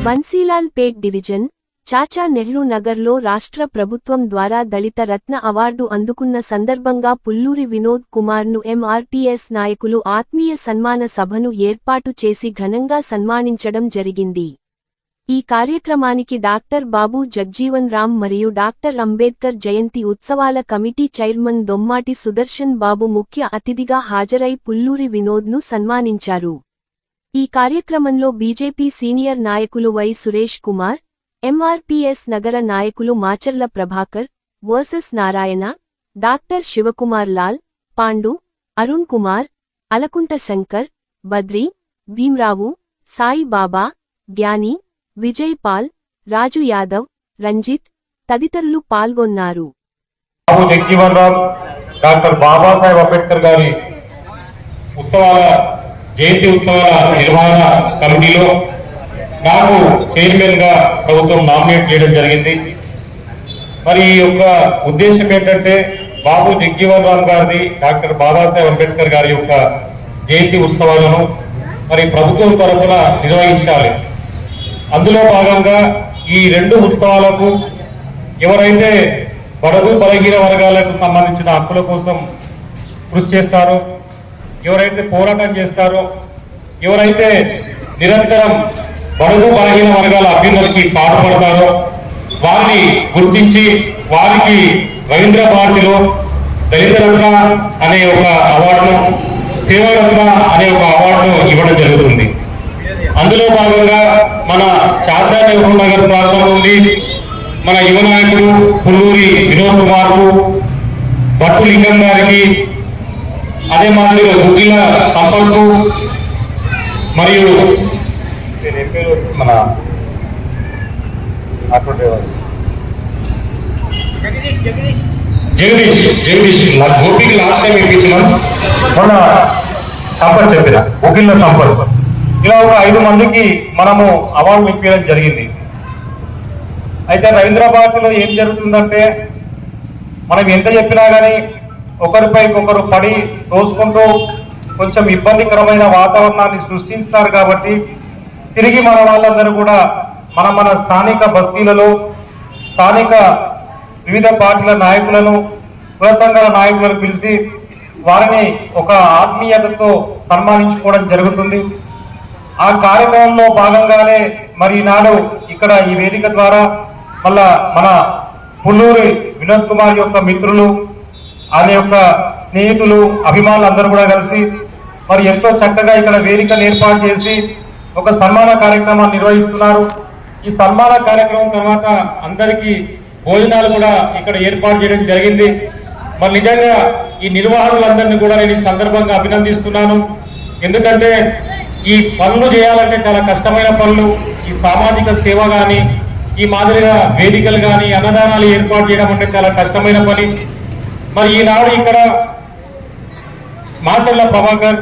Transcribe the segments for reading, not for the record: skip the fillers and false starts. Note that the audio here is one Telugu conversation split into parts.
బన్సీలాల్ పేట్ డివిజన్ చాచా నెహ్రూ నగర్లో రాష్ట్ర ప్రభుత్వం ద్వారా దళిత రత్న అవార్డు అందుకున్న సందర్భంగా పుల్లూరి వినోద్ కుమార్ను ఎంఆర్పీఎస్ నాయకులు ఆత్మీయ సన్మాన సభను ఏర్పాటు చేసి ఘనంగా సన్మానించడం జరిగింది. ఈ కార్యక్రమానికి డాక్టర్ బాబు జగ్జీవన్ రామ్ మరియు డాక్టర్ అంబేద్కర్ జయంతి ఉత్సవాల కమిటీ చైర్మన్ దొమ్మాటి సుదర్శన్ బాబు ముఖ్య అతిథిగా హాజరై పుల్లూరి వినోద్ను సన్మానించారు. ఈ కార్యక్రమంలో బీజేపీ సీనియర్ నాయకులు వై సురేష్ కుమార్, ఎంఆర్పీఎస్ నగర నాయకులు మాచర్ల ప్రభాకర్ వర్సెస్ నారాయణ, డాక్టర్ శివకుమార్ లాల్, పాండు, అరుణ్ కుమార్, అలకుంట శంకర్, బద్రి, భీమ్రావు, సాయి బాబా, జ్ఞాని, విజయ్ పాల్, రాజు యాదవ్, రంజిత్ తదితరులు పాల్గొన్నారు. డాక్టర్ బాబాసాహెబ్ అంబేద్కర్ గారి జయంతి ఉత్సవాల నిర్వహణ కమిటీలో నాకు చైర్మన్ గా ప్రభుత్వం నామినేట్ చేయడం జరిగింది. మరి ఈ యొక్క ఉద్దేశం ఏంటంటే బాబు జగ్జీవన్ రామ్ గారిది, డాక్టర్ బాబాసాహెబ్ అంబేద్కర్ గారి యొక్క జయంతి ఉత్సవాలను మరి ప్రభుత్వం తరఫున నిర్వహించాలి. అందులో భాగంగా ఈ రెండు ఉత్సవాలకు ఎవరైతే బడుగు బలహీన వర్గాలకు సంబంధించిన హక్కుల కోసం కృషి చేస్తారో, ఎవరైతే పోరాటం చేస్తారో, ఎవరైతే నిరంతరం బడుగు బలహీన వర్గాల అభ్యున్నతికి పాటుపడతారో వారిని గుర్తించి వారికి రవీంద్ర భారతిలో దళిత రత్న అనే ఒక అవార్డును, సేవారత్న అనే ఒక అవార్డును ఇవ్వడం జరుగుతుంది. అందులో భాగంగా మన చాచా నెహ్రూ నగర్ ప్రాంతం నుండి మన యువ నాయకుడు పుల్లూరి వినోద్ కుమార్కు, భట్టు లింగం గారికి, అదే మాదిరిగా గుగ్గిల సంపర్కు మరియు మన జగదీష్ గోపికి లాస్ట్ టైం ఇప్పించిన మన సంపత్ చెప్పిన గుగ్గిల సంపత్, ఇలా ఒక 5 మందికి మనము అవార్డు ఇప్పించడం జరిగింది. అయితే రవీంద్రభారతిలో ఏం జరుగుతుందంటే మనం ఎంత చెప్పినా కానీ ఒకరిపై ఒకరు పడి తోసుకుంటూ కొంచెం ఇబ్బందికరమైన వాతావరణాన్ని సృష్టిస్తారు. కాబట్టి తిరిగి మన వాళ్ళందరూ కూడా మన స్థానిక బస్తీలలో స్థానిక వివిధ పార్టీల నాయకులను, కుల సంఘాల నాయకులను పిలిచి వారిని ఒక ఆత్మీయతతో సన్మానించుకోవడం జరుగుతుంది. ఆ కార్యక్రమంలో భాగంగానే మరి ఈనాడు ఇక్కడ ఈ వేదిక ద్వారా మళ్ళా మన పుల్లూరి వినోద్ కుమార్ యొక్క మిత్రులు, ఆయన యొక్క స్నేహితులు, అభిమానులు అందరూ కూడా కలిసి మరి ఎంతో చక్కగా ఇక్కడ వేదికను ఏర్పాటు చేసి ఒక సన్మాన కార్యక్రమాన్ని నిర్వహిస్తున్నారు. ఈ సన్మాన కార్యక్రమం తర్వాత అందరికీ భోజనాలు కూడా ఇక్కడ ఏర్పాటు చేయడం జరిగింది. మరి నిజంగా ఈ నిర్వాహకులందరినీ కూడా నేను ఈ సందర్భంగా అభినందిస్తున్నాను. ఎందుకంటే ఈ పనులు చేయాలంటే చాలా కష్టమైన పనులు. ఈ సామాజిక సేవ కానీ, ఈ మాదిరిగా వేదికలు కానీ, అన్నదానాలు ఏర్పాటు చేయడం అంటే చాలా కష్టమైన పని. మరి ఈనాడు ఇక్కడ మాచర్ల ప్రభాకర్,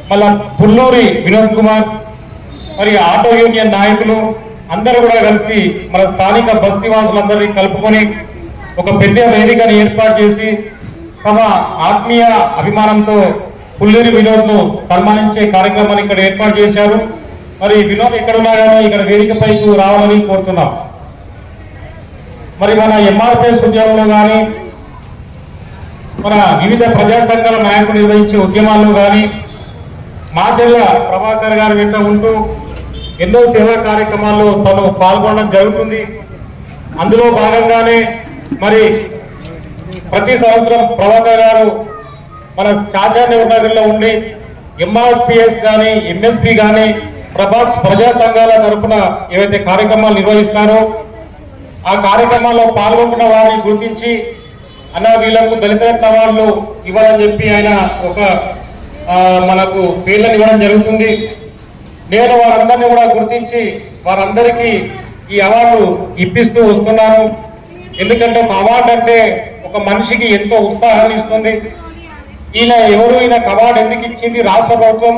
మళ్ళా పుల్లూరి వినోద్ కుమార్, మరి ఆటో యూనియన్ నాయకులు అందరూ కూడా కలిసి మన స్థానిక బస్తీవాసులందరినీ కలుపుకొని ఒక పెద్ద వేదికను ఏర్పాటు చేసి తమ ఆత్మీయ అభిమానంతో పుల్లూరి వినోద్ను సన్మానించే కార్యక్రమాన్ని ఇక్కడ ఏర్పాటు చేశారు. మరి వినోద్ ఎక్కడున్నా కానీ ఇక్కడ వేదికపైకి రావాలని కోరుతున్నాం. మరి మన ఎంఆర్పీఎస్ ఉద్యమంలో కానీ, మన వివిధ ప్రజా సంఘాల నాయకులు నిర్వహించే ఉద్యమాల్లో కానీ మాచర్ల ప్రభాకర్ గారు వెంట ఉంటూ ఎన్నో సేవా కార్యక్రమాల్లో తను పాల్గొనడం జరుగుతుంది. అందులో భాగంగానే మరి ప్రతి సంవత్సరం ప్రభాకర్ గారు మన చాచా నెహ్రూ నగర్లో ఉండి ఎంఆర్పీఎస్ కానీ, ఎంఎస్పీ కానీ, ప్రజా సంఘాల తరఫున ఏవైతే కార్యక్రమాలు నిర్వహిస్తారో ఆ కార్యక్రమాల్లో పాల్గొంటున్న వారిని గుర్తించి అన్న వీళ్ళకు దళిత రత్న అవార్డులు ఇవ్వాలని చెప్పి ఆయన ఒక మనకు పేర్లను ఇవ్వడం జరుగుతుంది. నేను వారందరినీ కూడా గుర్తించి వారందరికీ ఈ అవార్డు ఇప్పిస్తూ వస్తున్నాను. ఎందుకంటే ఒక అవార్డు అంటే ఒక మనిషికి ఎంతో ఉత్సాహాన్ని ఇస్తుంది. ఈయనకు అవార్డు ఎందుకు ఇచ్చింది? రాష్ట్ర ప్రభుత్వం.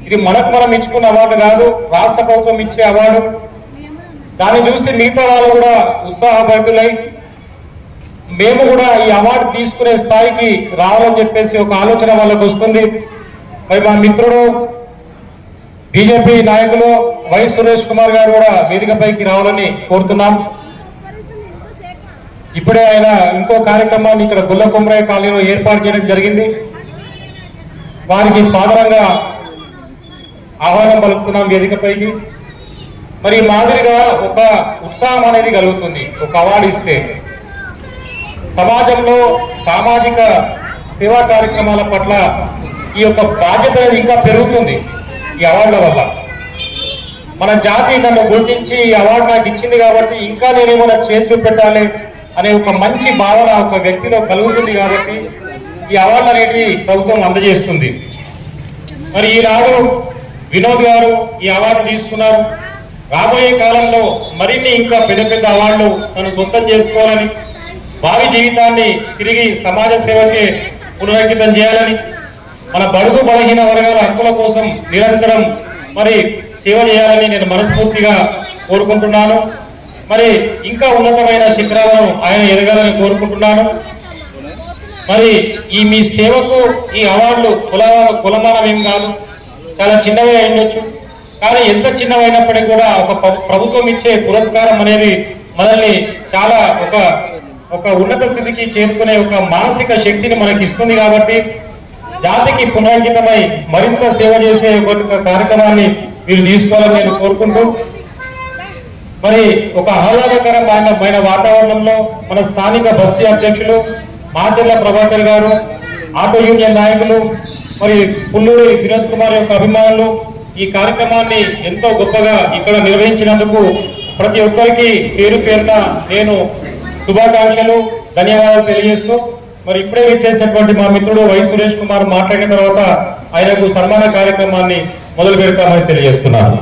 ఇది మనకు మనం ఇచ్చుకున్న అవార్డు కాదు, రాష్ట్ర ప్రభుత్వం ఇచ్చే అవార్డు. దాన్ని చూసి మిగతా వాళ్ళు కూడా ఉత్సాహభరితులై మేము కూడా ఈ అవార్డు తీసుకునే స్థాయికి రావాలని చెప్పేసి ఒక ఆలోచన వాళ్ళకు వస్తుంది. మరి మా మిత్రుడు బీజేపీ నాయకులు వై సురేష్ కుమార్ గారు కూడా వేదికపైకి రావాలని కోరుతున్నాం. ఇప్పుడే ఆయన ఇంకో కార్యక్రమాన్ని ఇక్కడ గుల్ల కుమ్రాయ కాలనీలో ఏర్పాటు చేయడం జరిగింది. వారికి సాధారణంగా ఆహ్వానం పలుకుతున్నాం వేదికపైకి. మరి మాదిరిగా ఒక ఉత్సాహం అనేది కలుగుతుంది. ఒక అవార్డు ఇస్తే సమాజంలో సామాజిక సేవా కార్యక్రమాల పట్ల ఈ యొక్క బాధ్యత అనేది ఇంకా పెరుగుతుంది. ఈ అవార్డుల వల్ల మన జాతి నన్ను గుర్తించి ఈ అవార్డు నాకు ఇచ్చింది కాబట్టి ఇంకా నేనేమైనా చేసి చూపెట్టాలి అనే ఒక మంచి భావన ఒక వ్యక్తిలో కలుగుతుంది. కాబట్టి ఈ అవార్డు అనేది ప్రభుత్వం అందజేస్తుంది. మరి ఈనాడు వినోద్ గారు ఈ అవార్డు తీసుకున్నారు. రాబోయే కాలంలో మరిన్ని ఇంకా పెద్ద పెద్ద అవార్డులు తను సొంతం చేసుకోవాలని, భావి జీవితాన్ని తిరిగి సమాజ సేవకే పునరంకితం చేయాలని, మన బడుగు బలహీన వర్గాల హక్కుల కోసం నిరంతరం మరి సేవ చేయాలని నేను మనస్ఫూర్తిగా కోరుకుంటున్నాను. మరి ఇంకా ఉన్నతమైన శిఖరాలను ఆయన ఎదగాలని కోరుకుంటున్నాను. మరి ఈ మీ సేవకు ఈ అవార్డులు కులమానం ఏం కాదు, చాలా చిన్నవే అయ్యొచ్చు. కానీ ఎంత చిన్నవైనప్పటికీ కూడా ఒక ప్రభుత్వం ఇచ్చే పురస్కారం అనేది మనల్ని చాలా ఒక ఉన్నత స్థితికి చేరుకునే ఒక మానసిక శక్తిని మనకి ఇస్తుంది. కాబట్టి జాతికి పునరంకితమై మరింత సేవ చేసే ఒక కార్యక్రమాన్ని మీరు తీసుకోవాలని నేను కోరుకుంటూ, మరి ఒక ఆహ్లాదకరమైన వాతావరణంలో మన స్థానిక బస్తీ అధ్యక్షులు మాచర్ల ప్రభాకర్ గారు, ఆటో యూనియన్ నాయకులు, మరి పుల్లూరి వినోద్ కుమార్ యొక్క అభిమానులు ఈ కార్యక్రమాన్ని ఎంతో గొప్పగా ఇక్కడ నిర్వహించినందుకు ప్రతి ఒక్కరికి పేరు పేరున నేను శుభాకాంక్షలు, ధన్యవాదాలు తెలియజేస్తూ, మరి ఇప్పుడే ఇచ్చేసినటువంటి మా మిత్రుడు వై సురేష్ కుమార్ మాట్లాడిన తర్వాత ఆయనకు సన్మాన కార్యక్రమాన్ని మొదలు పెడతామని తెలియజేస్తున్నాను.